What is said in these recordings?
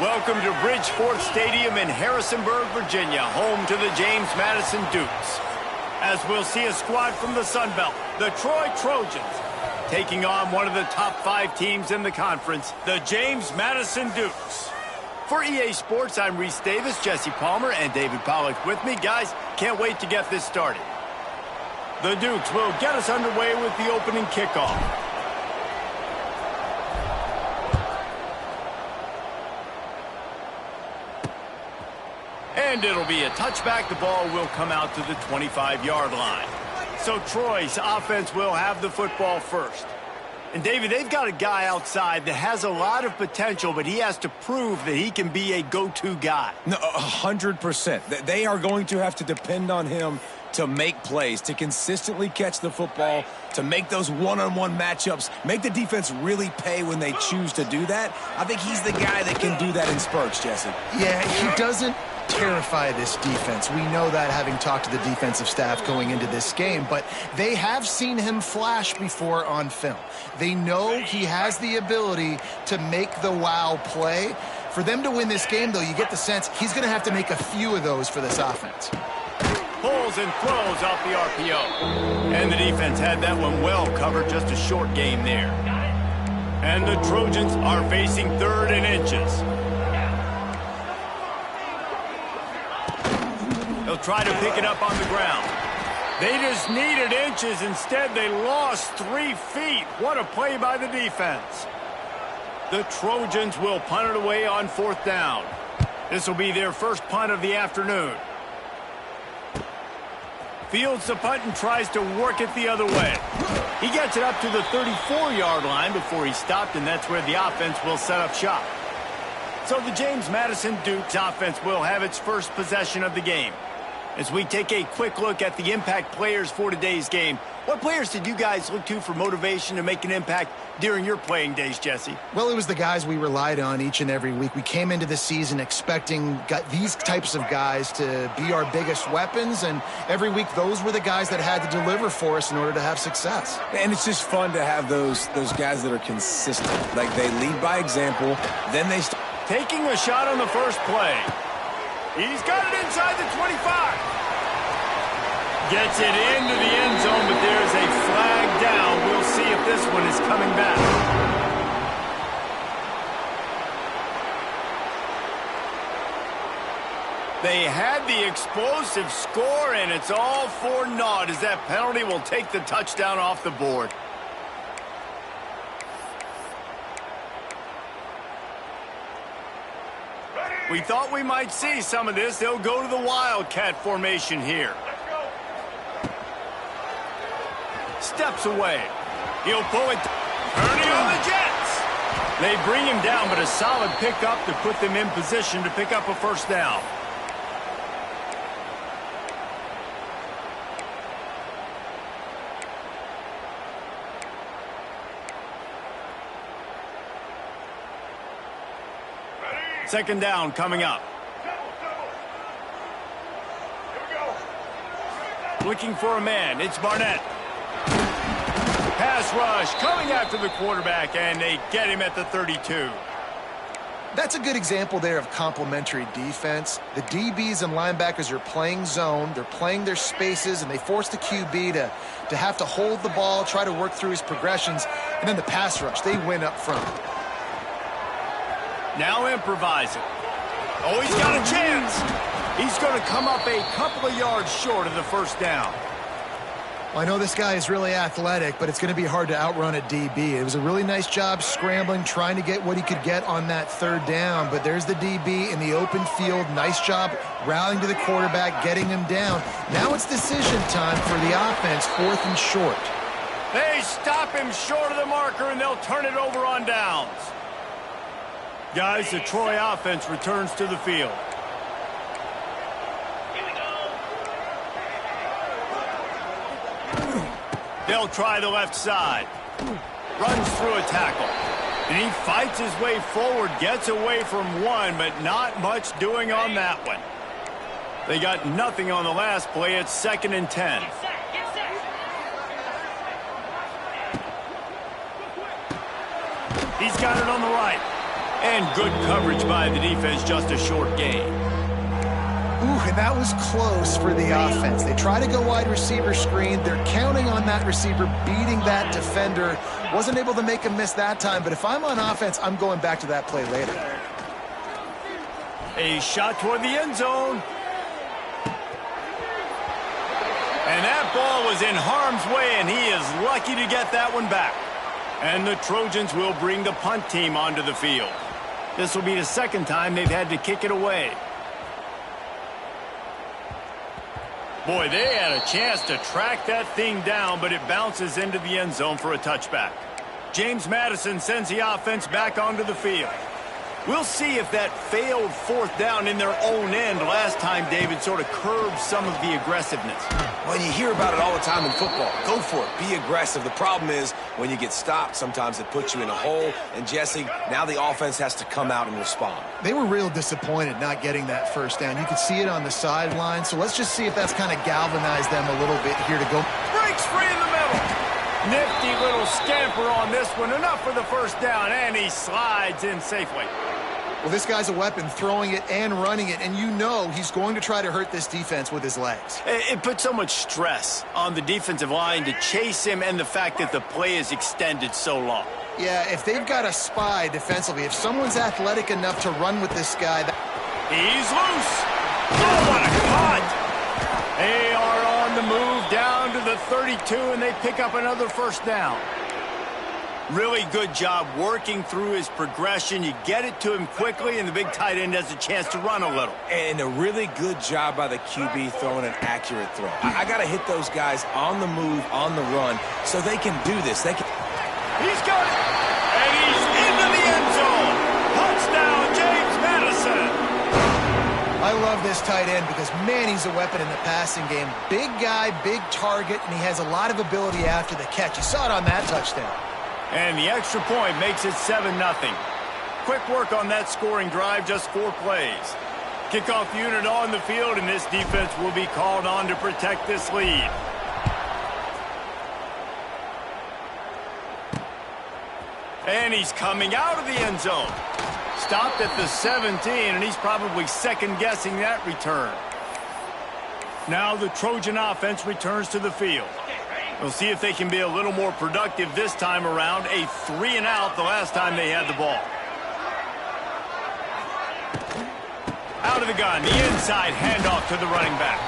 Welcome to Bridgeport Stadium in Harrisonburg, Virginia, home to the James Madison Dukes. As we'll see a squad from the Sun Belt, the Troy Trojans, taking on one of the top 5 teams in the conference, the James Madison Dukes. For EA Sports, I'm Reese Davis, Jesse Palmer, and David Pollack with me. Guys, can't wait to get this started. The Dukes will get us underway with the opening kickoff. And it'll be a touchback. The ball will come out to the 25-yard line. So Troy's offense will have the football first. And David, they've got a guy outside that has a lot of potential, but he has to prove that he can be a go-to guy. No, 100%. They are going to have to depend on him to make plays, to consistently catch the football, to make those one-on-one matchups, make the defense really pay when they choose to do that. I think he's the guy that can do that in spurts, Jesse. Yeah, he doesn't terrify this defense. We know that, having talked to the defensive staff going into this game, but they have seen him flash before on film. They know he has the ability to make the wow play. For them to win this game, though, you get the sense he's going to have to make a few of those for this offense. Pulls and throws off the RPO. And the defense had that one well covered, just a short game there. And the Trojans are facing 3rd and inches. They'll try to pick it up on the ground. They just needed inches. Instead, they lost 3 feet. What a play by the defense. The Trojans will punt it away on 4th down. This will be their first punt of the afternoon. Fields the punt and tries to work it the other way. He gets it up to the 34-yard line before he stopped, and that's where the offense will set up shop. So the James Madison Dukes offense will have its first possession of the game. As we take a quick look at the impact players for today's game, what players did you guys look to for motivation to make an impact during your playing days, Jesse? Well, it was the guys we relied on each and every week. We came into the season expecting these types of guys to be our biggest weapons, and every week those were the guys that had to deliver for us in order to have success. And it's just fun to have those guys that are consistent. Like, they lead by example, then they start. Taking a shot on the first play. He's got it inside the 25. Gets it into the end zone, but there's a flag down. We'll see if this one is coming back. They had the explosive score, and it's all for naught as that penalty will take the touchdown off the board. We thought we might see some of this. They'll go to the Wildcat formation here. Steps away. He'll pull it. Turning on the Jets. They bring him down, but a solid pickup to put them in position to pick up a first down. Second down coming up. Looking for a man. It's Barnett. Pass rush coming after the quarterback, and they get him at the 32. That's a good example there of complementary defense. The DBs and linebackers are playing zone. They're playing their spaces, and they force the QB to have to hold the ball, try to work through his progressions. And then the pass rush, they win up front. Now improvising. Oh, he's got a chance. He's going to come up a couple of yards short of the first down. Well, I know this guy is really athletic, but it's going to be hard to outrun a DB. It was a really nice job scrambling, trying to get what he could get on that 3rd down. But there's the DB in the open field. Nice job rallying to the quarterback, getting him down. Now it's decision time for the offense, 4th and short. They stop him short of the marker, and they'll turn it over on downs. Guys, the Troy offense returns to the field. They'll try the left side. Runs through a tackle. And he fights his way forward, gets away from one, but not much doing on that one. They got nothing on the last play. It's 2nd and 10. He's got it on the right. And good coverage by the defense, just a short gain. Ooh, and that was close for the offense. They try to go wide receiver screen. They're counting on that receiver beating that defender. Wasn't able to make him miss that time, but if I'm on offense, I'm going back to that play later. A shot toward the end zone. And that ball was in harm's way, and he is lucky to get that one back. And the Trojans will bring the punt team onto the field. This will be the second time they've had to kick it away. Boy, they had a chance to track that thing down, but it bounces into the end zone for a touchback. James Madison sends the offense back onto the field. We'll see if that failed fourth down in their own end last time, David, sort of curbed some of the aggressiveness. Well, you hear about it all the time in football. Go for it. Be aggressive. The problem is when you get stopped, sometimes it puts you in a hole. And, Jesse, now the offense has to come out and respond. They were real disappointed not getting that first down. You could see it on the sideline. So let's just see if that's kind of galvanized them a little bit here to go. Breaks free in the middle. Nifty little scamper on this one. Enough for the first down, and he slides in safely. Well, this guy's a weapon, throwing it and running it, and you know he's going to try to hurt this defense with his legs. It puts so much stress on the defensive line to chase him and the fact that the play is extended so long. Yeah, if they've got a spy defensively, if someone's athletic enough to run with this guy... He's loose. Oh, what a cut. They are on the move down to the 32, and they pick up another first down. Really good job working through his progression. You get it to him quickly, and the big tight end has a chance to run a little. And a really good job by the QB throwing an accurate throw. I got to hit those guys on the move, on the run, so they can do this. They can. He's got it, and he's into the end zone. Touchdown, James Madison. I love this tight end because, man, he's a weapon in the passing game. Big guy, big target, and he has a lot of ability after the catch. You saw it on that touchdown. And the extra point makes it 7-0. Quick work on that scoring drive, just 4 plays. Kickoff unit on the field, and this defense will be called on to protect this lead. And he's coming out of the end zone. Stopped at the 17, and he's probably second-guessing that return. Now the Trojan offense returns to the field. We'll see if they can be a little more productive this time around. A 3-and-out the last time they had the ball. Out of the gun, the inside handoff to the running back.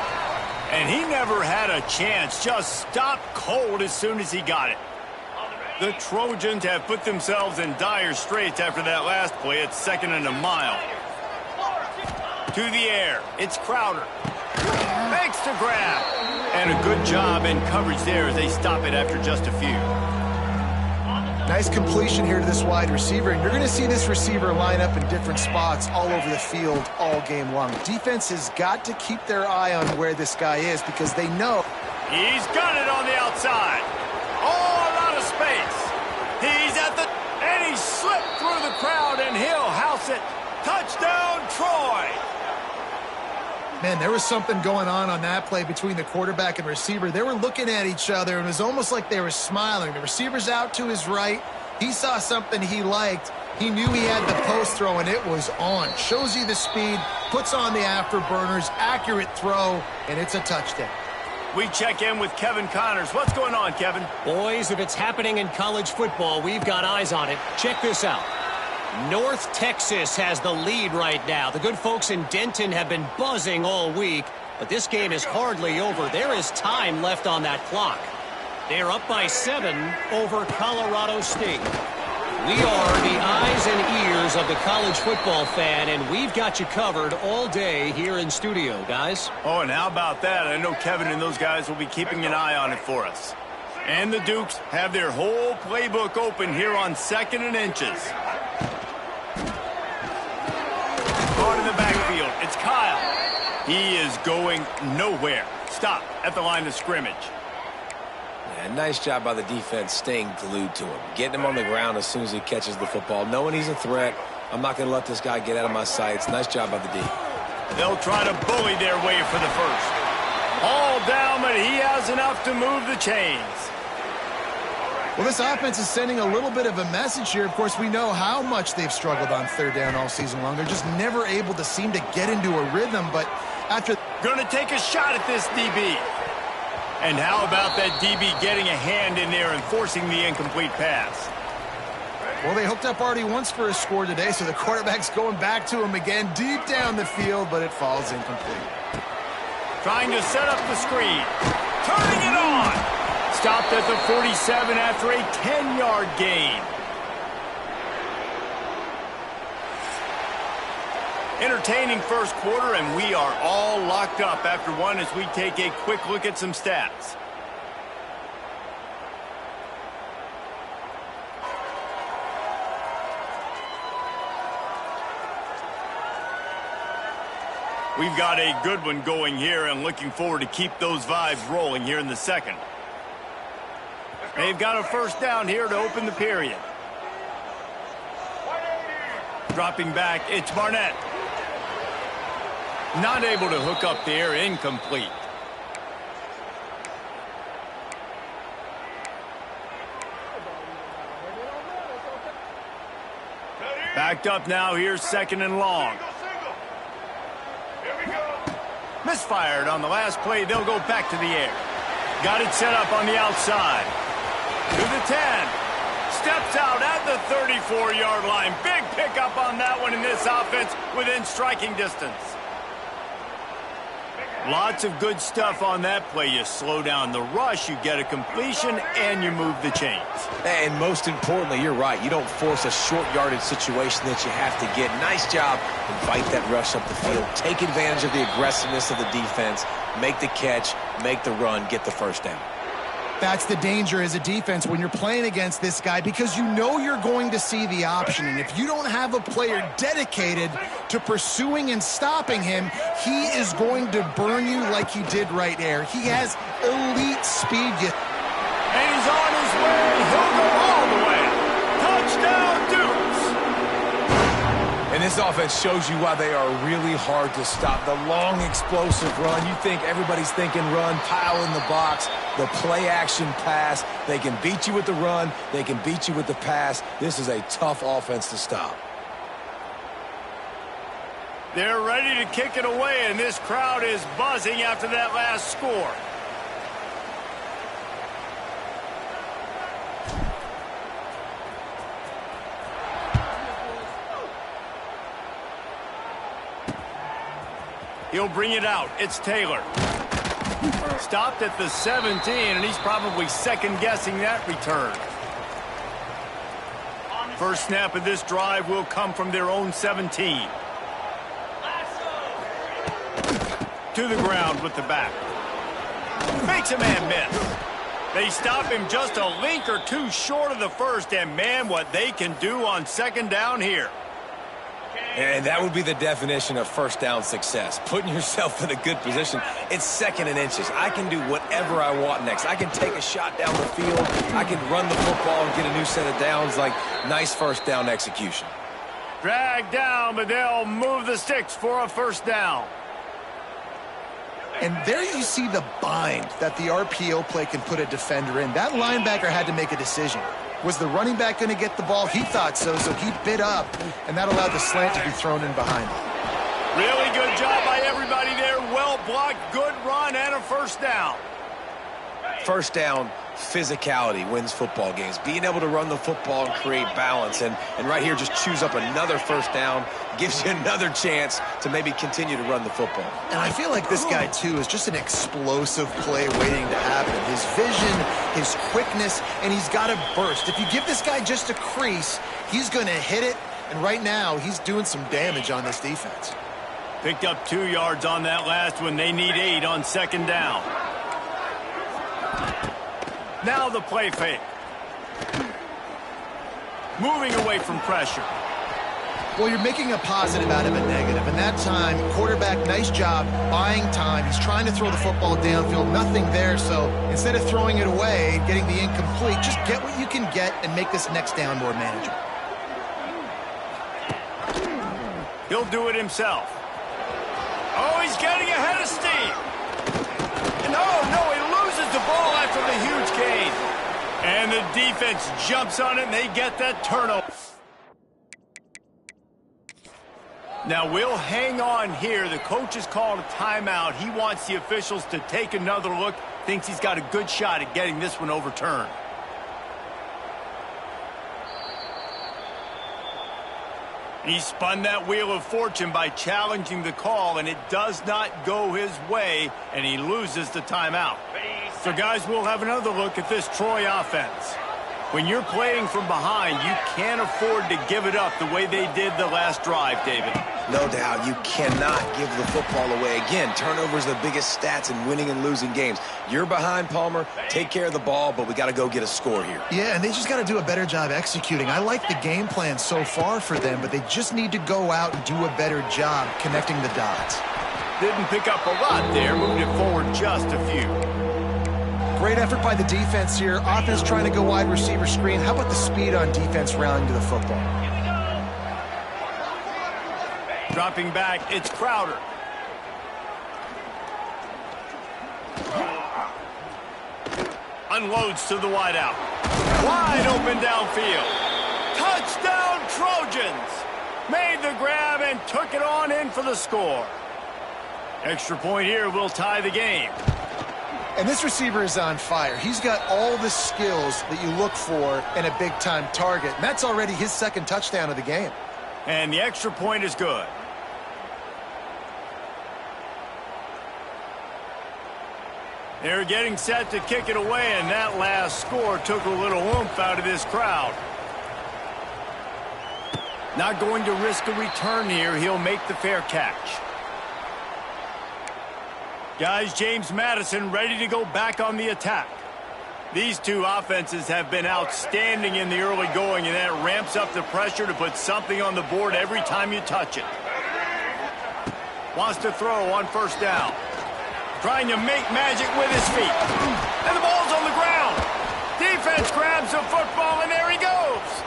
And he never had a chance, just stopped cold as soon as he got it. The Trojans have put themselves in dire straits after that last play. It's 2nd and a mile. To the air, it's Crowder. Makes the grab. And a good job in coverage there as they stop it after just a few. Nice completion here to this wide receiver, and you're going to see this receiver line up in different spots all over the field all game long. Defense has got to keep their eye on where this guy is because they know. He's got it on the outside. Oh, a lot of space. He's at the... And he slipped through the crowd, and he'll house it. Touchdown, Troy. Man, there was something going on that play between the quarterback and receiver. They were looking at each other, and it was almost like they were smiling. The receiver's out to his right. He saw something he liked. He knew he had the post throw, and it was on. Shows you the speed, puts on the afterburners, accurate throw, and it's a touchdown. We check in with Kevin Connors. What's going on, Kevin? Boys, if it's happening in college football, we've got eyes on it. Check this out. North Texas has the lead right now. The good folks in Denton have been buzzing all week, but this game is hardly over. There is time left on that clock. They're up by 7 over Colorado State. We are the eyes and ears of the college football fan, and we've got you covered all day here in studio, guys. Oh, and how about that? I know Kevin and those guys will be keeping an eye on it for us. And the Dukes have their whole playbook open here on 2nd and inches. In the backfield, it's Kyle. He is going nowhere. Stop at the line of scrimmage. Yeah, nice job by the defense staying glued to him. Getting him on the ground as soon as he catches the football. Knowing he's a threat. I'm not going to let this guy get out of my sights. Nice job by the D. They'll try to bully their way for the first. All down, but he has enough to move the chains. Well, this offense is sending a little bit of a message here. Of course, we know how much they've struggled on third down all season long. They're just never able to seem to get into a rhythm, but after... Gonna take a shot at this DB. And how about that DB getting a hand in there and forcing the incomplete pass? Well, they hooked up already once for a score today, so the quarterback's going back to him again deep down the field, but it falls incomplete. Trying to set up the screen. Turning it on. Stopped at the 47 after a 10-yard gain. Entertaining first quarter, and we are all locked up after one as we take a quick look at some stats. We've got a good one going here and looking forward to keep those vibes rolling here in the second. They've got a first down here to open the period. Dropping back, it's Barnett. Not able to hook up there, incomplete. Backed up now, here's second and long. Misfired on the last play, they'll go back to the air. Got it set up on the outside. To the 10. Steps out at the 34-yard line. Big pickup on that one in this offense within striking distance. Lots of good stuff on that play. You slow down the rush, you get a completion, and you move the chains. And most importantly, you're right. You don't force a short yardage situation that you have to get. Nice job. Invite that rush up the field. Take advantage of the aggressiveness of the defense. Make the catch, make the run, get the first down. That's the danger as a defense when you're playing against this guy, because you know you're going to see the option. And if you don't have a player dedicated to pursuing and stopping him, he is going to burn you like he did right there. He has elite speed. And he's on his way. He'll go all the way. Touchdown, Dukes. And this offense shows you why they are really hard to stop. The long, explosive run. You think everybody's thinking run, pile in the box. The play-action pass. They can beat you with the run. They can beat you with the pass. This is a tough offense to stop. They're ready to kick it away, and this crowd is buzzing after that last score. He'll bring it out. It's Taylor. Stopped at the 17, and he's probably second-guessing that return. First snap of this drive will come from their own 17. To the ground with the back. Makes a man miss. They stop him just a link or two short of the first, and man, what they can do on second down here. And that would be the definition of first down success. Putting yourself in a good position. It's second and inches. I can do whatever I want next. I can take a shot down the field. I can run the football and get a new set of downs. Like, nice first down execution. Dragged down, but they'll move the sticks for a first down. And there you see the bind that the RPO play can put a defender in. That linebacker had to make a decision. Was the running back going to get the ball? He thought so, so he bit up, and that allowed the slant to be thrown in behind him. Really good job by everybody there. Well blocked, good run, and a first down. First down, physicality wins football games. Being able to run the football and create balance. And right here, just choose up another first down. Gives you another chance to maybe continue to run the football. And I feel like this guy, too, is just an explosive play waiting to happen. His vision, his quickness, and he's got a burst. If you give this guy just a crease, he's going to hit it. And right now, he's doing some damage on this defense. Picked up 2 yards on that last one. They need 8 on second down. Now the play fake. Moving away from pressure. Well, you're making a positive out of a negative. And that time, quarterback, nice job buying time. He's trying to throw the football downfield. Nothing there. So instead of throwing it away, getting the incomplete, just get what you can get and make this next down more manageable. He'll do it himself. Oh, he's getting ahead of steam. And oh, no, he loses the ball after the huge gain. And the defense jumps on it, and they get that turnover. Now, we'll hang on here. The coach has called a timeout. He wants the officials to take another look. Thinks he's got a good shot at getting this one overturned. He spun that wheel of fortune by challenging the call, and it does not go his way, and he loses the timeout. So, guys, we'll have another look at this Troy offense. When you're playing from behind, you can't afford to give it up the way they did the last drive, David. No doubt, you cannot give the football away. Again, turnovers are the biggest stats in winning and losing games. You're behind, Palmer. Take care of the ball, but we got to go get a score here. Yeah, and they just got to do a better job executing. I like the game plan so far for them, but they just need to go out and do a better job connecting the dots. Didn't pick up a lot there, moved it forward just a few. Great effort by the defense here. Offense trying to go wide receiver screen. How about the speed on defense rallying to the football? Dropping back, it's Crowder. Unloads to the wideout. Wide open downfield. Touchdown Trojans! Made the grab and took it on in for the score. Extra point here will tie the game. And this receiver is on fire. He's got all the skills that you look for in a big-time target. And that's already his second touchdown of the game. And the extra point is good. They're getting set to kick it away, and that last score took a little oomph out of this crowd. Not going to risk a return here. He'll make the fair catch. Guys, James Madison ready to go back on the attack. These two offenses have been outstanding in the early going, and that ramps up the pressure to put something on the board every time you touch it. Wants to throw on first down. Trying to make magic with his feet. And the ball's on the ground. Defense grabs the football, and there he goes.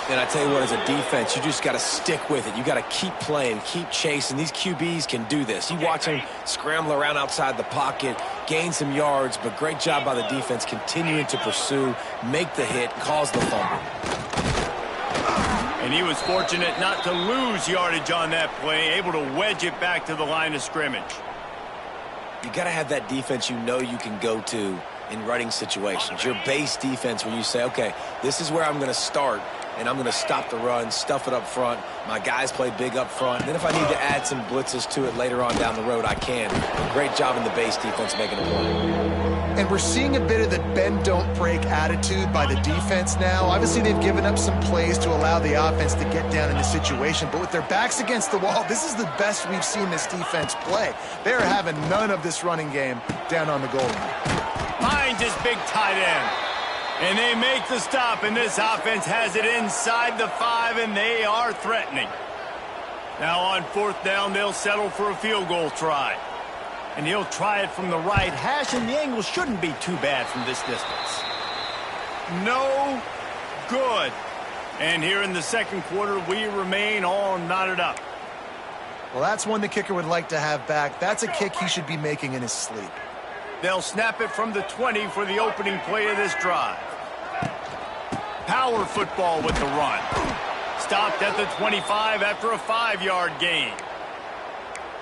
And I tell you what, as a defense, you just got to stick with it. You got to keep playing, keep chasing. These QBs can do this. You watch them scramble around outside the pocket, gain some yards, but great job by the defense continuing to pursue, make the hit, cause the fumble. And he was fortunate not to lose yardage on that play, able to wedge it back to the line of scrimmage. You got to have that defense you know you can go to in running situations. Your base defense where you say, okay, this is where I'm going to start, and I'm going to stop the run, stuff it up front. My guys play big up front. And then if I need to add some blitzes to it later on down the road, I can. Great job in the base defense making a play. And we're seeing a bit of the bend-don't-break attitude by the defense now. Obviously, they've given up some plays to allow the offense to get down in the situation. But with their backs against the wall, this is the best we've seen this defense play. They're having none of this running game down on the goal line. Finds his big tight end. And they make the stop, and this offense has it inside the 5, and they are threatening. Now on fourth down, they'll settle for a field goal try. And he'll try it from the right hash, and the angle shouldn't be too bad from this distance. No good. And here in the second quarter, we remain all knotted up. Well, that's one the kicker would like to have back. That's a kick he should be making in his sleep. They'll snap it from the 20 for the opening play of this drive. Power football with the run. Stopped at the 25 after a 5-yard gain.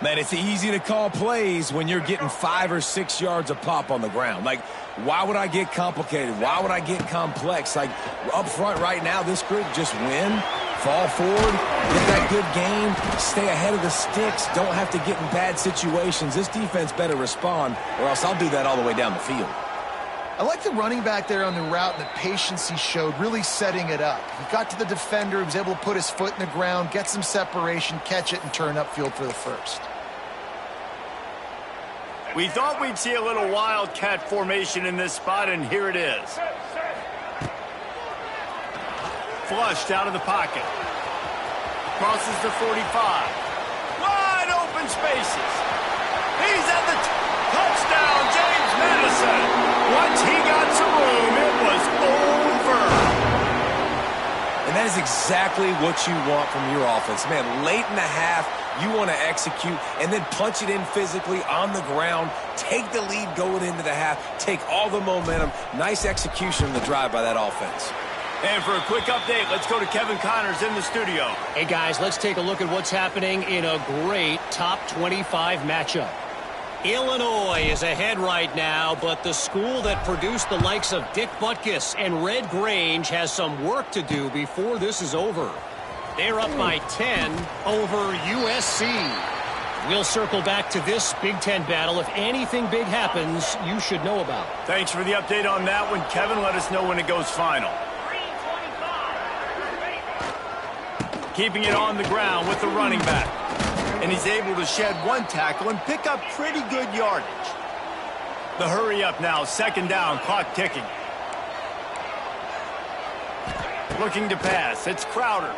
Man, it's easy to call plays when you're getting 5 or 6 yards a pop on the ground. Like, why would I get complicated? Why would I get complex? Like, up front right now, this group just win, fall forward, get that good game, stay ahead of the sticks, don't have to get in bad situations. This defense better respond, or else I'll do that all the way down the field. I like the running back there on the route and the patience he showed, really setting it up. He got to the defender, he was able to put his foot in the ground, get some separation, catch it, and turn upfield for the first. We thought we'd see a little wildcat formation in this spot, and here it is. Flushed out of the pocket. Crosses the 45. Wide open spaces. He's at the touchdown, James Madison. Once he got some room, it was over. And And that is exactly what you want from your offense. Man, late in the half, you want to execute and then punch it in physically on the ground, take the lead going into the half, take all the momentum. Nice execution on the drive by that offense. And for a quick update, let's go to Kevin Connors in the studio. Hey, guys, let's take a look at what's happening in a great top 25 matchup. Illinois is ahead right now, but the school that produced the likes of Dick Butkus and Red Grange has some work to do before this is over. They're up by 10 over USC. We'll circle back to this Big Ten battle. If anything big happens, you should know about. Thanks for the update on that one, Kevin. Let us know when it goes final. Keeping it on the ground with the running back. And he's able to shed one tackle and pick up pretty good yardage. The hurry up now, second down, clock ticking. Looking to pass, it's Crowder.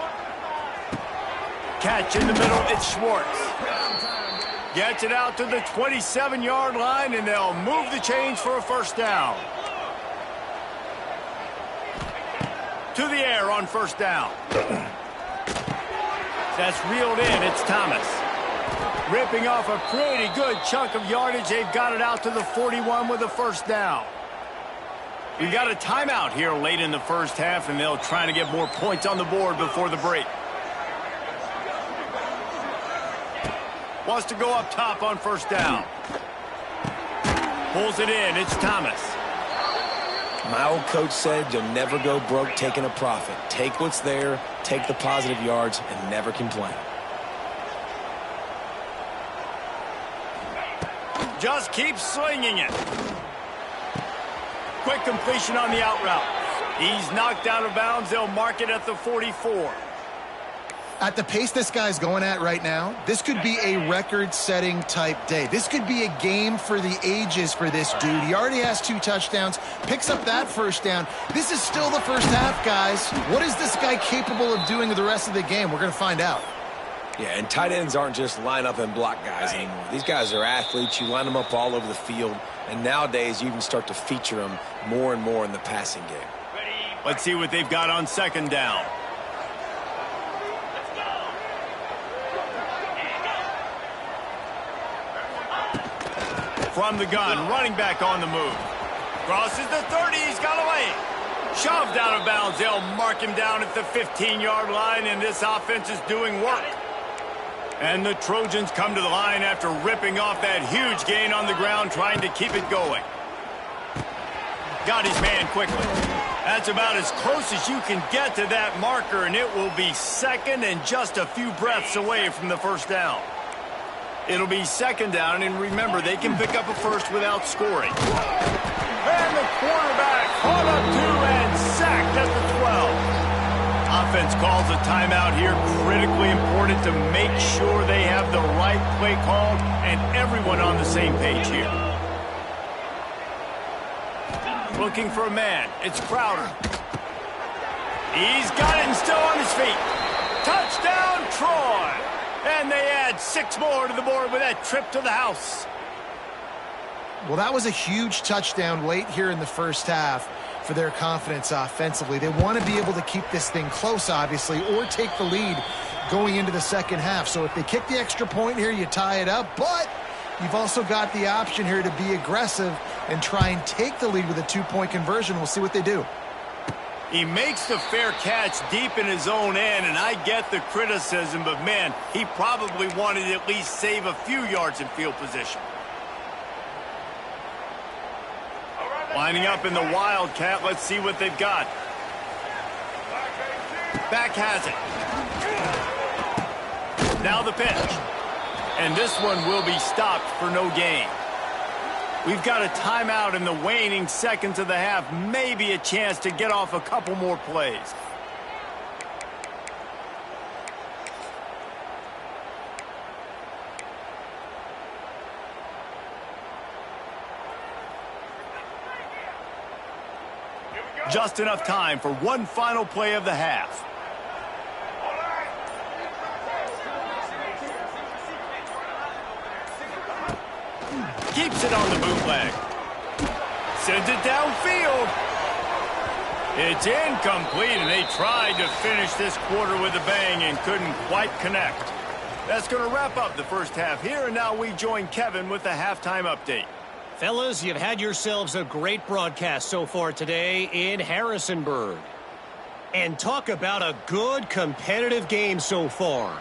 Catch in the middle, it's Schwartz. Gets it out to the 27-yard line, and they'll move the chains for a first down. To the air on first down. That's reeled in, it's Thomas. Ripping off a pretty good chunk of yardage. They've got it out to the 41 with a first down. We've got a timeout here late in the first half, and they'll try to get more points on the board before the break. Wants to go up top on first down. Pulls it in, it's Thomas. My old coach said you'll never go broke taking a profit. Take what's there, take the positive yards, and never complain. Just keep slinging it. Quick completion on the out route. He's knocked out of bounds. They'll mark it at the 44. At the pace this guy's going at right now, this could be a record-setting type day. This could be a game for the ages for this dude. He already has 2 touchdowns, picks up that first down. This is still the first half, guys. What is this guy capable of doing the rest of the game? We're going to find out. Yeah, and tight ends aren't just line up and block guys anymore. These guys are athletes. You line them up all over the field, and nowadays you even start to feature them more and more in the passing game. Let's see what they've got on second down. From the gun, running back on the move. Crosses the 30, he's got away. Shoved out of bounds, they'll mark him down at the 15-yard line, and this offense is doing work. And the Trojans come to the line after ripping off that huge gain on the ground, trying to keep it going. Got his man quickly. That's about as close as you can get to that marker, and it will be second and just a few breaths away from the first down. It'll be second down, and remember, they can pick up a first without scoring. And the quarterback caught up to and sacked at the 12. Offense calls a timeout here. Critically important to make sure they have the right play called and everyone on the same page here. Looking for a man. It's Crowder. He's got it and still on his feet. Touchdown, Troy! And they add 6 more to the board with that trip to the house. Well, that was a huge touchdown late here in the first half for their confidence offensively. They want to be able to keep this thing close, obviously, or take the lead going into the second half. So if they kick the extra point here, you tie it up. But you've also got the option here to be aggressive and try and take the lead with a 2-point conversion. We'll see what they do. He makes the fair catch deep in his own end, and I get the criticism, but, man, he probably wanted to at least save a few yards in field position. Lining up in the Wildcat, let's see what they've got. Back has it. Now the pitch. And this one will be stopped for no gain. We've got a timeout in the waning seconds of the half. Maybe a chance to get off a couple more plays. Just enough time for one final play of the half. Keeps it on the bootleg. Sends it downfield. It's incomplete, and they tried to finish this quarter with a bang and couldn't quite connect. That's going to wrap up the first half here, and now we join Kevin with the halftime update. Fellas, you've had yourselves a great broadcast so far today in Harrisonburg. And talk about a good competitive game so far.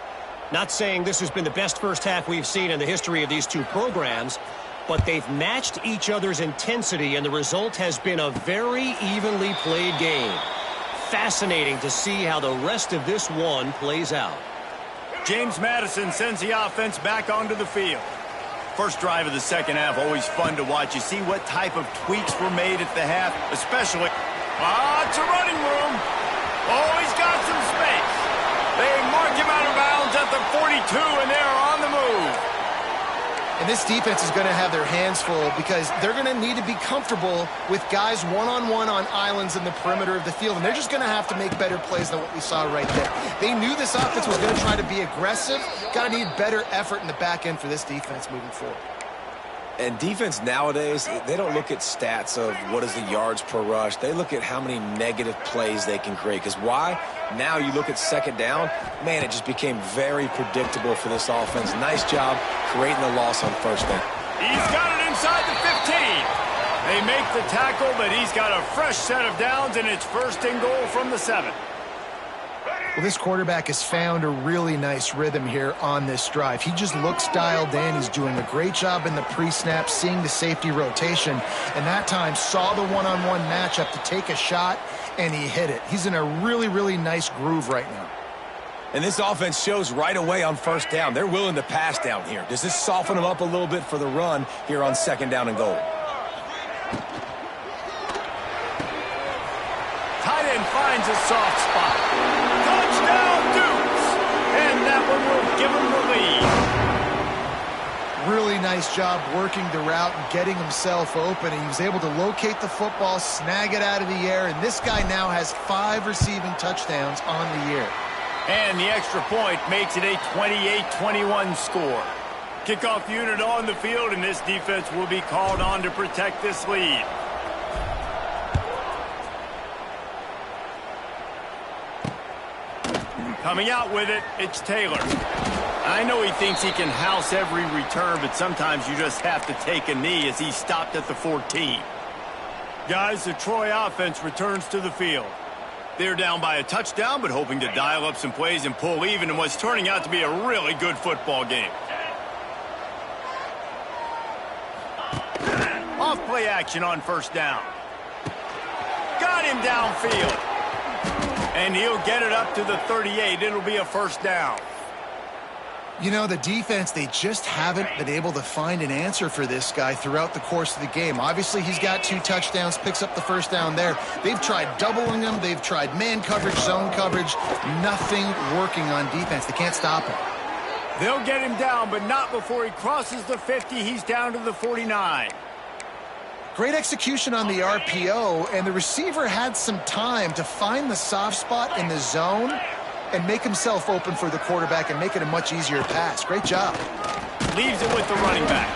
Not saying this has been the best first half we've seen in the history of these two programs, but they've matched each other's intensity, and the result has been a very evenly played game. Fascinating to see how the rest of this one plays out. James Madison sends the offense back onto the field. First drive of the second half, always fun to watch. You see what type of tweaks were made at the half, especially... it's a running room. Oh, he's got some space. They mark him out of bounds at the 42, and they're on the move. And this defense is going to have their hands full because they're going to need to be comfortable with guys one-on-one on islands in the perimeter of the field. And they're just going to have to make better plays than what we saw right there. They knew this offense was going to try to be aggressive. Got to need better effort in the back end for this defense moving forward. And defense nowadays, they don't look at stats of what is the yards per rush. They look at how many negative plays they can create. Because why? Now you look at second down, man, it just became very predictable for this offense. Nice job creating the loss on first down. He's got it inside the 15. They make the tackle, but he's got a fresh set of downs, and it's first and goal from the 7. Well, this quarterback has found a really nice rhythm here on this drive. He just looks dialed in. He's doing a great job in the pre-snap, seeing the safety rotation, and that time saw the one-on-one matchup to take a shot, and he hit it. He's in a really, really nice groove right now. And this offense shows right away on first down. They're willing to pass down here. Does this soften them up a little bit for the run here on second down and goal? Tight end finds a soft spot. Touchdown, Dukes! And that one will give him the lead. Really nice job working the route and getting himself open. And he was able to locate the football, snag it out of the air, and this guy now has 5 receiving touchdowns on the year. And the extra point makes it a 28-21 score. Kickoff unit on the field, and this defense will be called on to protect this lead. Coming out with it, it's Taylor. I know he thinks he can house every return, but sometimes you just have to take a knee as he stopped at the 14. Guys, the Troy offense returns to the field. They're down by a touchdown, but hoping to dial up some plays and pull even in what's turning out to be a really good football game. Off-play action on first down. Got him downfield. And he'll get it up to the 38. It'll be a first down. You know, the defense, they just haven't been able to find an answer for this guy throughout the course of the game. Obviously, he's got 2 touchdowns, picks up the first down there. They've tried doubling him. They've tried man coverage, zone coverage. Nothing working on defense. They can't stop him. They'll get him down, but not before he crosses the 50. He's down to the 49. Great execution on the RPO, and the receiver had some time to find the soft spot in the zone and make himself open for the quarterback and make it a much easier pass. Great job. Leaves it with the running back.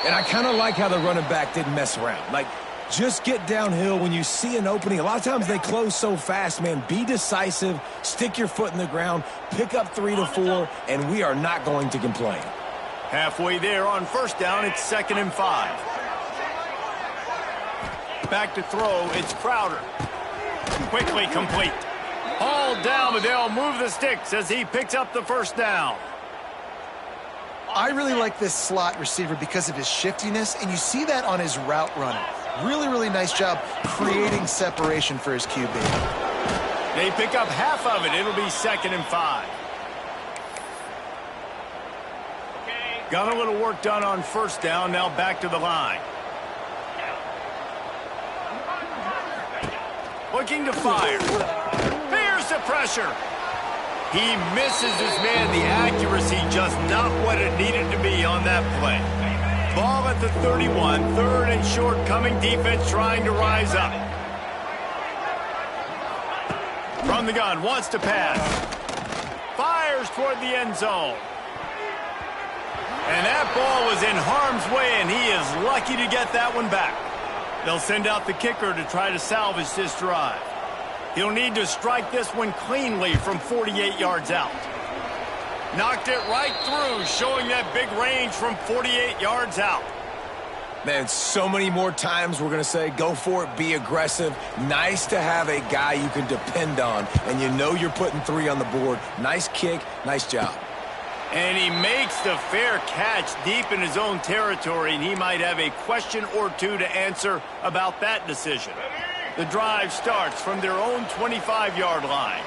And I kind of like how the running back didn't mess around. Like, just get downhill when you see an opening. A lot of times they close so fast, man. Be decisive, stick your foot in the ground, pick up 3 to 4, and we are not going to complain. Halfway there on first down, it's 2nd and 5. Back to throw, it's Crowder. Quickly complete. Hauled down, but they'll move the sticks as he picks up the first down. I really like this slot receiver because of his shiftiness, and you see that on his route running. Really, really nice job creating separation for his QB. They pick up half of it. It'll be 2nd and 5. Got a little work done on first down. Now back to the line. Looking to fire. Here's the pressure. He misses his man. The accuracy just not what it needed to be on that play. Ball at the 31. 3rd and short. Coming defense trying to rise up. From the gun. Wants to pass. Fires toward the end zone. And that ball was in harm's way, and he is lucky to get that one back. They'll send out the kicker to try to salvage this drive. He'll need to strike this one cleanly from 48 yards out. Knocked it right through, showing that big range from 48 yards out. Man, so many more times we're going to say, go for it, be aggressive. Nice to have a guy you can depend on, and you know you're putting 3 on the board. Nice kick, nice job. And he makes the fair catch deep in his own territory, and he might have a question or two to answer about that decision. The drive starts from their own 25-yard line.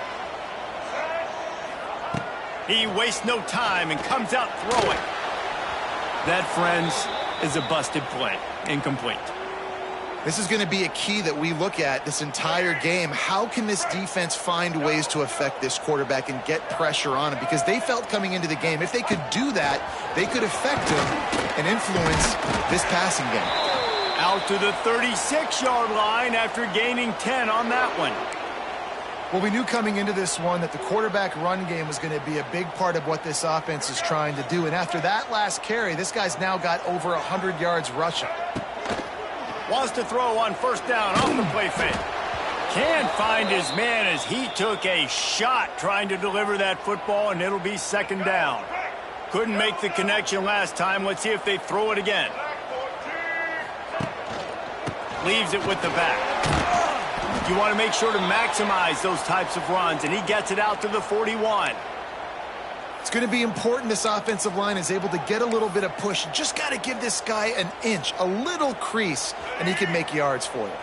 He wastes no time and comes out throwing. That, friends, is a busted play. Incomplete. This is going to be a key that we look at this entire game. How can this defense find ways to affect this quarterback and get pressure on him? Because they felt coming into the game, if they could do that, they could affect him and influence this passing game. Out to the 36-yard line after gaining 10 on that one. Well, we knew coming into this one that the quarterback run game was going to be a big part of what this offense is trying to do. And after that last carry, this guy's now got over 100 yards rushing. Wants to throw on first down off the play fake. Can't find his man as he took a shot trying to deliver that football, and it'll be second down. Couldn't make the connection last time. Let's see if they throw it again. Leaves it with the back. You want to make sure to maximize those types of runs, and he gets it out to the 41. It's going to be important this offensive line is able to get a little bit of push. Just got to give this guy an inch, a little crease, and he can make yards for you.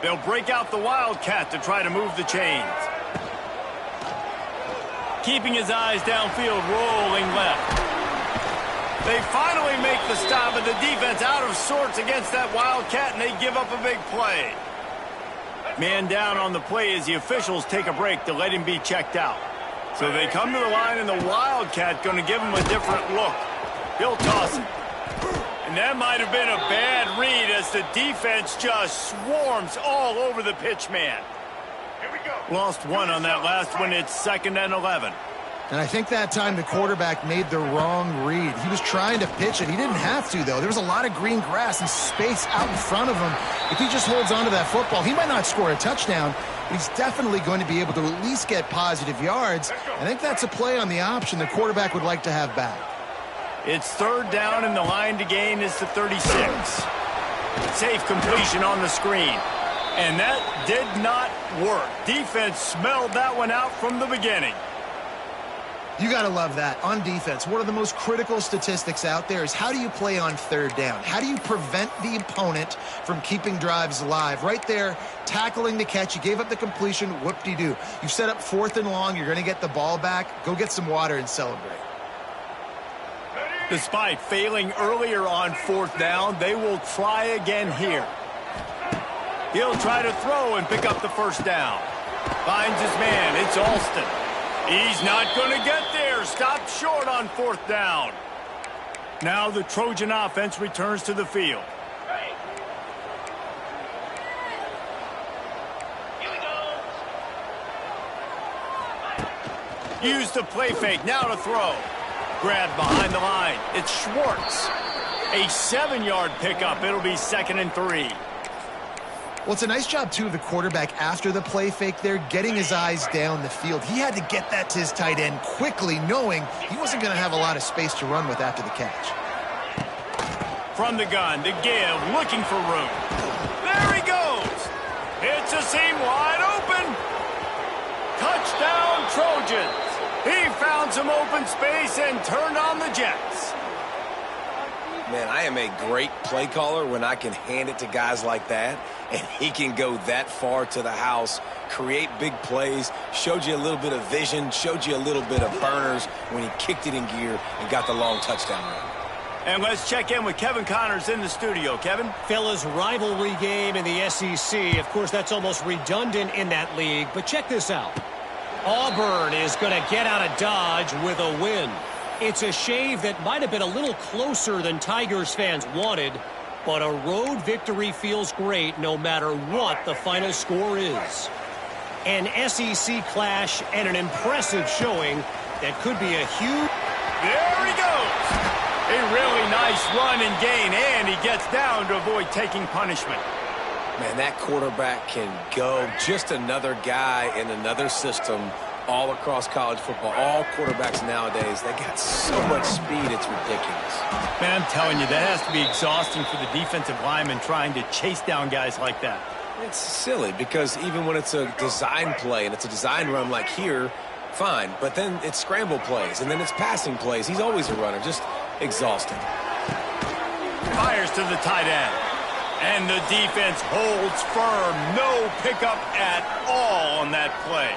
They'll break out the Wildcat to try to move the chains. Keeping his eyes downfield, rolling left. They finally make the stop, but the defense out of sorts against that Wildcat, and they give up a big play. Man down on the play as the officials take a break to let him be checked out. So they come to the line, and the Wildcat going to give him a different look. He'll toss it. And that might have been a bad read as the defense just swarms all over the pitch man. Here we go. Lost one on that last one. It's 2nd and 11. And I think that time the quarterback made the wrong read. He was trying to pitch it. He didn't have to, though. There was a lot of green grass and space out in front of him. If he just holds on to that football, he might not score a touchdown, but he's definitely going to be able to at least get positive yards. I think that's a play on the option the quarterback would like to have back. It's 3rd down, and the line to gain is the 36. Safe completion on the screen. And that did not work. Defense smelled that one out from the beginning. You got to love that. On defense, one of the most critical statistics out there is how do you play on 3rd down? How do you prevent the opponent from keeping drives alive? Right there, tackling the catch. You gave up the completion. Whoop-de-doo. You set up 4th and long. You're going to get the ball back. Go get some water and celebrate. Despite failing earlier on 4th down, they will try again here. He'll try to throw and pick up the first down. Finds his man. It's Alston. He's not going to get there. Stopped short on 4th down. Now the Trojan offense returns to the field. Use the play fake. Now to throw. Grab behind the line. It's Schwartz. A 7-yard pickup. It'll be 2nd and 3. Well, it's a nice job, too, of the quarterback after the play fake there, getting his eyes down the field. He had to get that to his tight end quickly, knowing he wasn't going to have a lot of space to run with after the catch. From the gun, the give, looking for room. There he goes. It's a seam wide open. Touchdown, Trojans. He found some open space and turned on the Jets. Man, I am a great play caller when I can hand it to guys like that, and he can go that far to the house, create big plays, showed you a little bit of vision, showed you a little bit of burners when he kicked it in gear and got the long touchdown run. And let's check in with Kevin Connors in the studio. Kevin? Fellas, rivalry game in the SEC. Of course, that's almost redundant in that league, but check this out. Auburn is going to get out of Dodge with a win. It's a shave that might have been a little closer than Tigers fans wanted, but a road victory feels great no matter what the final score is. An SEC clash and an impressive showing that could be a huge... There he goes! A really nice run and gain, and he gets down to avoid taking punishment. Man, that quarterback can go. Just another guy in another system all across college football. All quarterbacks nowadays, they got so much speed, it's ridiculous. Man, I'm telling you, that has to be exhausting for the defensive lineman trying to chase down guys like that. It's silly because even when it's a design play and it's a design run like here, fine. But then it's scramble plays and then it's passing plays. He's always a runner. Just exhausting. Fires to the tight end. And the defense holds firm. No pickup at all on that play.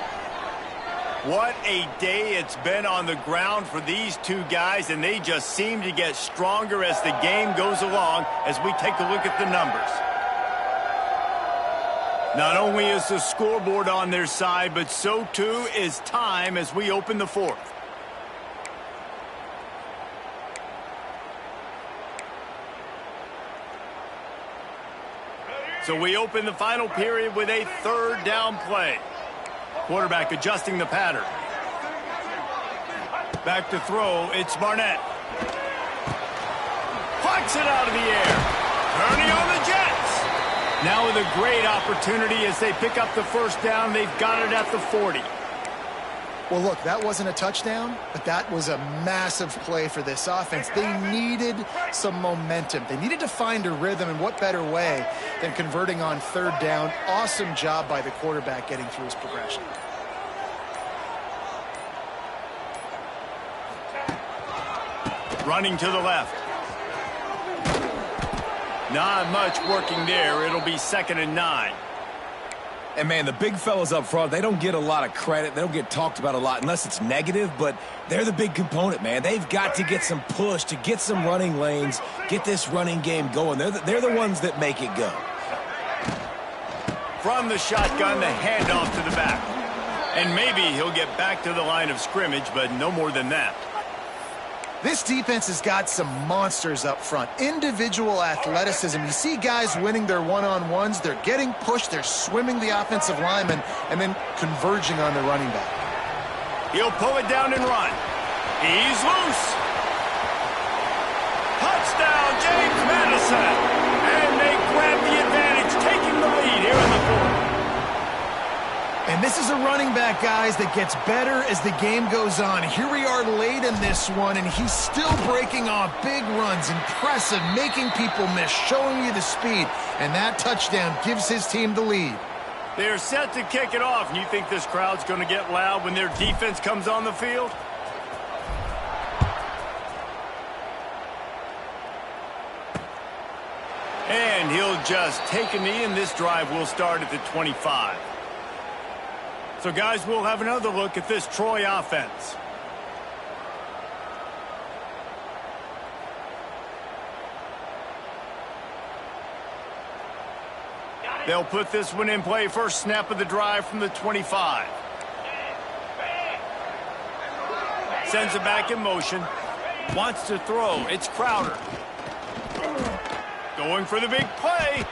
What a day it's been on the ground for these two guys, and they just seem to get stronger as the game goes along as we take a look at the numbers. Not only is the scoreboard on their side, but so too is time as we open the fourth. So we open the final period with a third down play. Quarterback adjusting the pattern. Back to throw, it's Barnett. Plucks it out of the air. Turning on the Jets. Now with a great opportunity as they pick up the first down. They've got it at the 40. Well, look, that wasn't a touchdown, but that was a massive play for this offense. They needed some momentum. They needed to find a rhythm, and what better way than converting on third down. Awesome job by the quarterback getting through his progression. Running to the left. Not much working there. It'll be 2nd and 9. And, man, the big fellas up front, they don't get a lot of credit. They don't get talked about a lot unless it's negative, but they're the big component, man. They've got to get some push, to get some running lanes, get this running game going. They're the ones that make it go. From the shotgun, the handoff to the back. And maybe he'll get back to the line of scrimmage, but no more than that. This defense has got some monsters up front. Individual athleticism. You see guys winning their one-on-ones. They're getting pushed. They're swimming the offensive lineman and then converging on the running back. He'll pull it down and run. He's loose. Touchdown, James Madison. And they grab the advantage, taking the lead here in the fourth. And this is a running back, guys, that gets better as the game goes on. Here we are late in this one, and he's still breaking off big runs. Impressive, making people miss, showing you the speed. And that touchdown gives his team the lead. They're set to kick it off, and you think this crowd's going to get loud when their defense comes on the field? And he'll just take a knee, and this drive will start at the 25. So, guys, we'll have another look at this Troy offense. They'll put this one in play. First snap of the drive from the 25. Sends it back in motion. Wants to throw. It's Crowder. Going for the big play.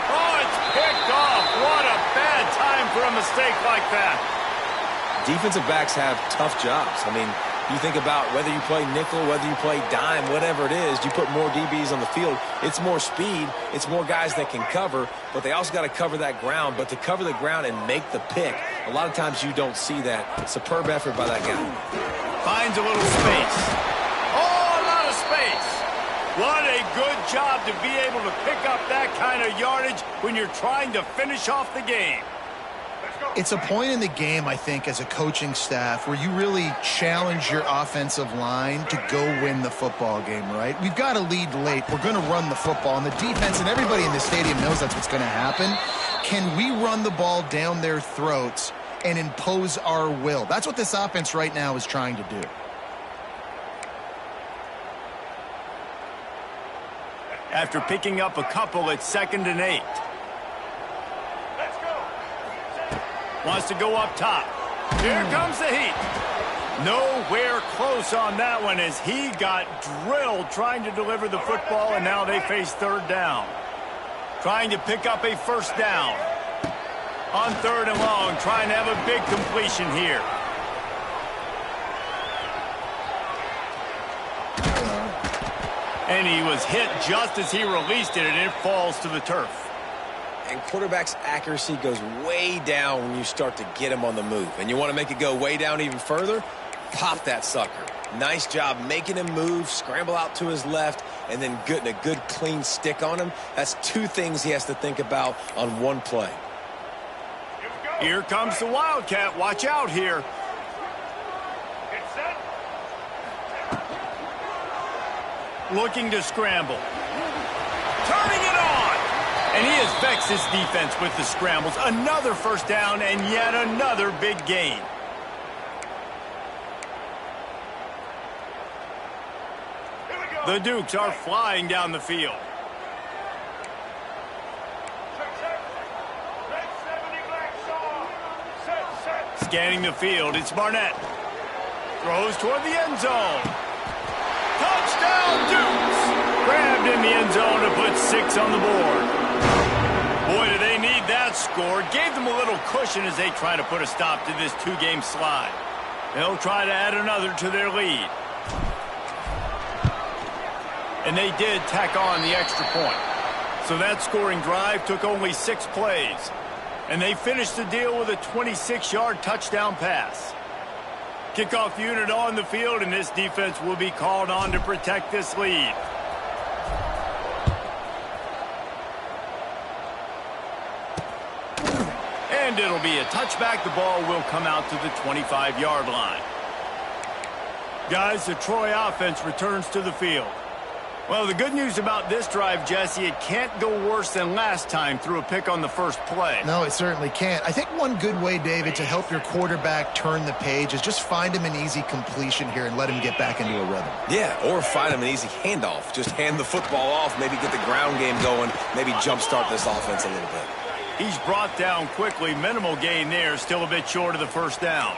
Oh, it's picked off. What a bad time for a mistake like that. Defensive backs have tough jobs. I mean, you think about whether you play nickel, whether you play dime, whatever it is, you put more DBs on the field. It's more speed. It's more guys that can cover, but they also got to cover that ground. But to cover the ground and make the pick, a lot of times you don't see that. Superb effort by that guy. Finds a little space. Oh, a lot of space. What a good job to be able to pick up that kind of yardage when you're trying to finish off the game. It's a point in the game, I think, as a coaching staff where you really challenge your offensive line to go win the football game, right? We've got a lead late. We're going to run the football. And the defense and everybody in the stadium knows that's what's going to happen. Can we run the ball down their throats and impose our will? That's what this offense right now is trying to do. After picking up a couple, it's 2nd and 8. Wants to go up top. Here comes the heat. Nowhere close on that one as he got drilled trying to deliver the football, and now they face third down. Trying to pick up a first down. On 3rd and long, trying to have a big completion here. And he was hit just as he released it, and it falls to the turf. And quarterback's accuracy goes way down when you start to get him on the move. And you want to make it go way down even further? Pop that sucker. Nice job making him move, scramble out to his left, and then getting a good clean stick on him. That's two things he has to think about on one play. Here comes the Wildcat. Watch out here. Looking to scramble. Turning it on. And he has vexed his defense with the scrambles. Another first down and yet another big gain. The Dukes are flying down the field. Scanning the field, it's Barnett. Throws toward the end zone. Touchdown, Dukes! Grabbed in the end zone to put 6 on the board. Boy, do they need that score. Gave them a little cushion as they try to put a stop to this 2-game slide. They'll try to add another to their lead. And they did tack on the extra point. So that scoring drive took only 6 plays. And they finished the deal with a 26-yard touchdown pass. Kickoff unit on the field, and this defense will be called on to protect this lead. And it'll be a touchback. The ball will come out to the 25-yard line. Guys, the Troy offense returns to the field. Well, the good news about this drive, Jesse, it can't go worse than last time through a pick on the first play. No, it certainly can't. I think one good way, David, to help your quarterback turn the page is just find him an easy completion here and let him get back into a rhythm. Yeah, or find him an easy handoff. Just hand the football off, maybe get the ground game going, maybe jumpstart this offense a little bit. He's brought down quickly. Minimal gain there, still a bit short of the first down.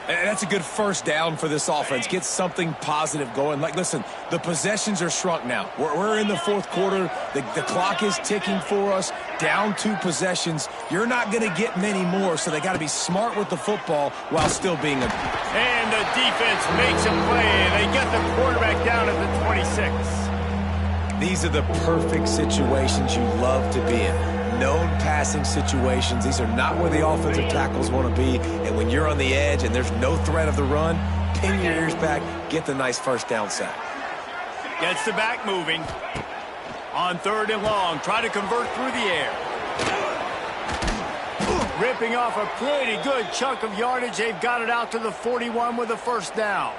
And that's a good first down for this offense. Get something positive going. Like, listen, the possessions are shrunk now. We're in the fourth quarter. The clock is ticking for us. Down 2 possessions. You're not going to get many more, so they got to be smart with the football while still being a... And the defense makes a play, and they get the quarterback down at the 26. These are the perfect situations you love to be in. Known passing situations. These are not where the offensive tackles want to be. And when you're on the edge and there's no threat of the run, pin your ears back, get the nice first down sack. Gets the back moving. On 3rd and long, try to convert through the air. Ripping off a pretty good chunk of yardage. They've got it out to the 41 with a first down.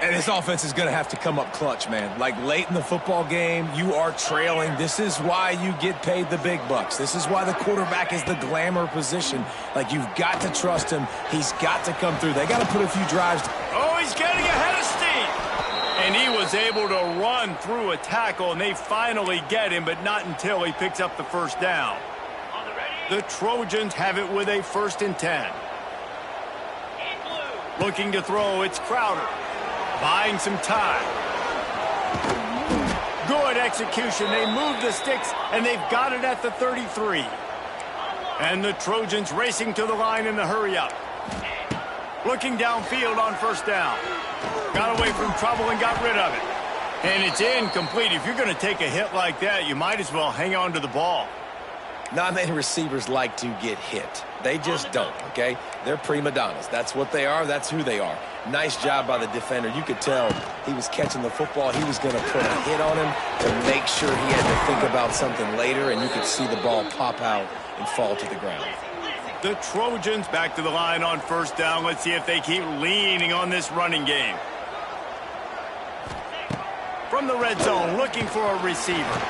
And this offense is going to have to come up clutch, man. Like, late in the football game, you are trailing. This is why you get paid the big bucks. This is why the quarterback is the glamour position. Like, you've got to trust him. He's got to come through. They got to put a few drives. Oh, he's getting ahead of steam. And he was able to run through a tackle, and they finally get him, but not until he picks up the first down. The Trojans have it with a 1st and 10. Looking to throw, it's Crowder. Buying some time. Good execution. They move the sticks, and they've got it at the 33. And the Trojans racing to the line in the hurry-up. Looking downfield on first down. Got away from trouble and got rid of it. And it's incomplete. If you're going to take a hit like that, you might as well hang on to the ball. Not many receivers like to get hit. They just don't, okay? They're prima donnas. That's what they are. That's who they are. Nice job by the defender. You could tell he was catching the football. He was going to put a hit on him to make sure he had to think about something later, and you could see the ball pop out and fall to the ground. The Trojans back to the line on first down. Let's see if they keep leaning on this running game. From the red zone, looking for a receiver.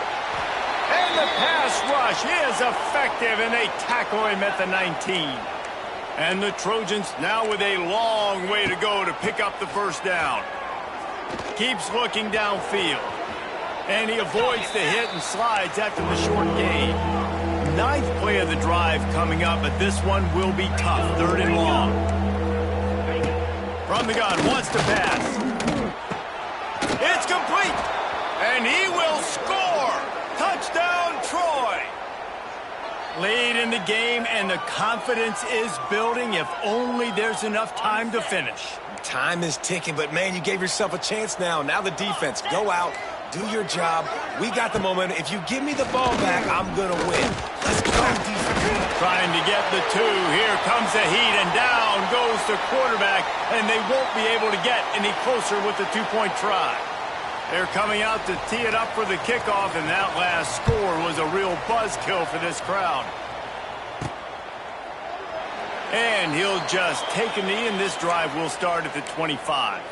And the pass rush is effective, and they tackle him at the 19. And the Trojans now with a long way to go to pick up the first down. Keeps looking downfield. And he avoids the hit and slides after the short gain. 9th play of the drive coming up, but this one will be tough. 3rd and long. From the gun, wants to pass. It's complete. And he will score. Touchdown, Troy. Lead in the game, and the confidence is building if only there's enough time to finish. Time is ticking, but, man, you gave yourself a chance now. Now the defense, go out, Do your job. We got the momentum. If you give me the ball back, I'm going to win. Let's go, defense. Trying to get the two. Here comes the heat, and down goes the quarterback, and they won't be able to get any closer with the two-point try. They're coming out to tee it up for the kickoff, and that last score was a real buzzkill for this crowd. And he'll just take a knee, and this drive will start at the 25.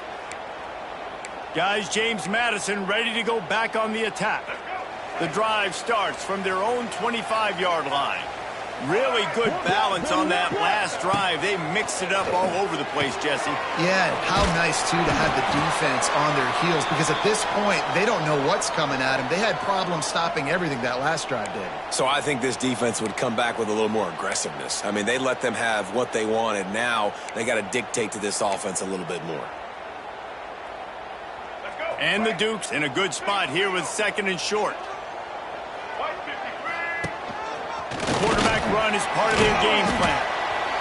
Guys, James Madison ready to go back on the attack. The drive starts from their own 25-yard line. Really good balance on that last drive. They mixed it up all over the place, Jesse. Yeah, how nice, too, to have the defense on their heels, because at this point, they don't know what's coming at them. They had problems stopping everything that last drive did. So I think this defense would come back with a little more aggressiveness. I mean, they let them have what they wanted. Now they got to dictate to this offense a little bit more. And the Dukes in a good spot here with 2nd and short. Quarterback run is part of their game plan.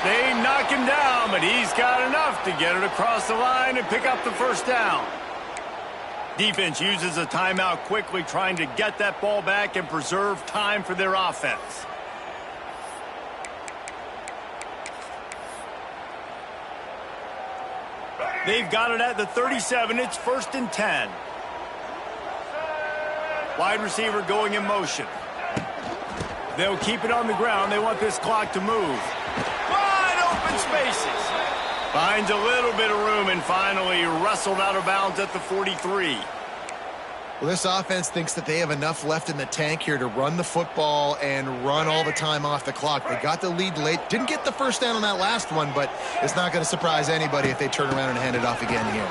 They knock him down, but he's got enough to get it across the line and pick up the first down. Defense uses a timeout quickly, trying to get that ball back and preserve time for their offense. They've got it at the 37. It's 1st and 10. Wide receiver going in motion. They'll keep it on the ground. They want this clock to move. Wide open spaces. Finds a little bit of room and finally wrestled out of bounds at the 43. Well, this offense thinks that they have enough left in the tank here to run the football and run all the time off the clock. They got the lead late. Didn't get the first down on that last one, but it's not going to surprise anybody if they turn around and hand it off again here.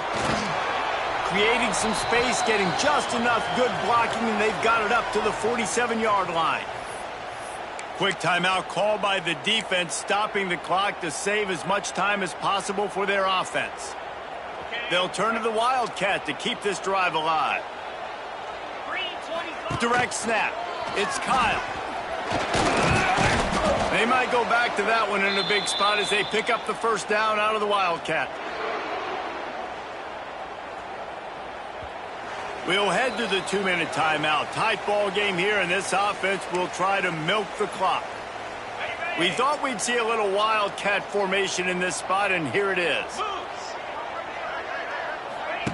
Creating some space, getting just enough good blocking, and they've got it up to the 47-yard line. Quick timeout called by the defense, stopping the clock to save as much time as possible for their offense. They'll turn to the Wildcat to keep this drive alive. Direct snap. It's Kyle. They might go back to that one in a big spot as they pick up the first down out of the Wildcat. We'll head to the 2-minute timeout. Tight ball game here, and this offense will try to milk the clock. We thought we'd see a little Wildcat formation in this spot, and here it is.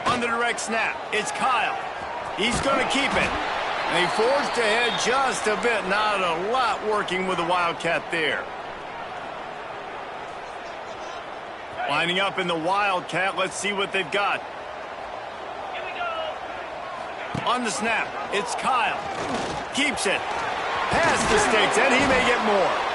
On the direct snap, it's Kyle. He's going to keep it. They forced ahead just a bit. Not a lot working with the Wildcat there. Lining up in the Wildcat. Let's see what they've got. On the snap, it's Kyle. Keeps it. Past the sticks, and he may get more.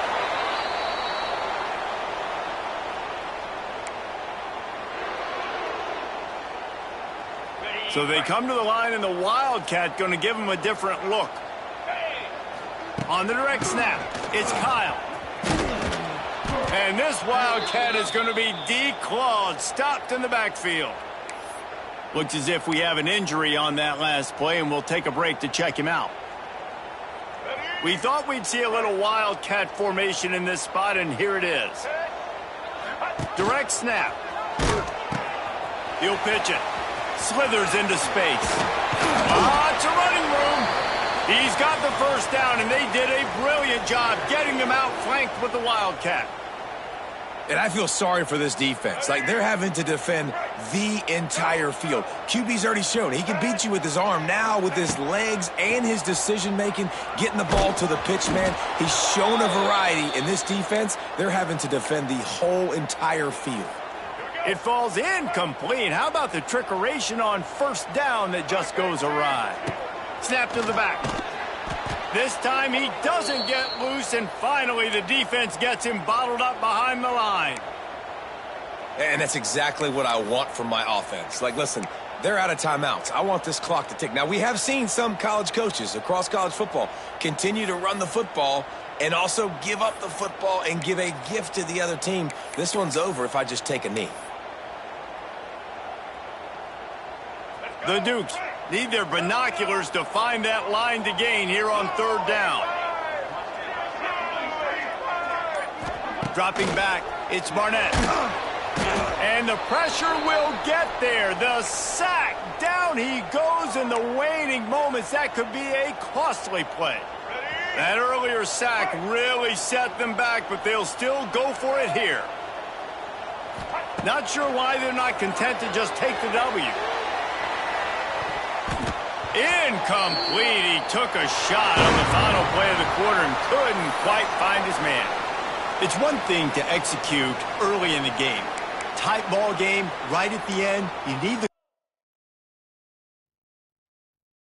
So they come to the line, and the Wildcat going to give them a different look. On the direct snap, it's Kyle. And this Wildcat is going to be declawed, stopped in the backfield. Looks as if we have an injury on that last play, and we'll take a break to check him out. We thought we'd see a little Wildcat formation in this spot, and here it is. Direct snap. He'll pitch it. Slithers into space. It's a running room. He's got the first down, and they did a brilliant job getting them out flanked with the Wildcat. And I feel sorry for this defense. Like, they're having to defend the entire field. QB's already shown he can beat you with his arm. Now, with his legs and his decision-making, getting the ball to the pitch, man, he's shown a variety. In this defense, they're having to defend the whole entire field. It falls incomplete. How about the trickeration on first down that just goes awry? Snap to the back. This time he doesn't get loose, and finally the defense gets him bottled up behind the line. And that's exactly what I want from my offense. Like, listen, they're out of timeouts. I want this clock to tick. Now, we have seen some college coaches across college football continue to run the football and also give up the football and give a gift to the other team. This one's over if I just take a knee. The Dukes need their binoculars to find that line to gain here on third down. Dropping back, it's Barnett. And the pressure will get there. The sack. Down he goes in the waning moments. That could be a costly play. That earlier sack really set them back, but they'll still go for it here. Not sure why they're not content to just take the W. Incomplete. He took a shot on the final play of the quarter and couldn't quite find his man. It's one thing to execute early in the game. Tight ball game, right at the end, you need the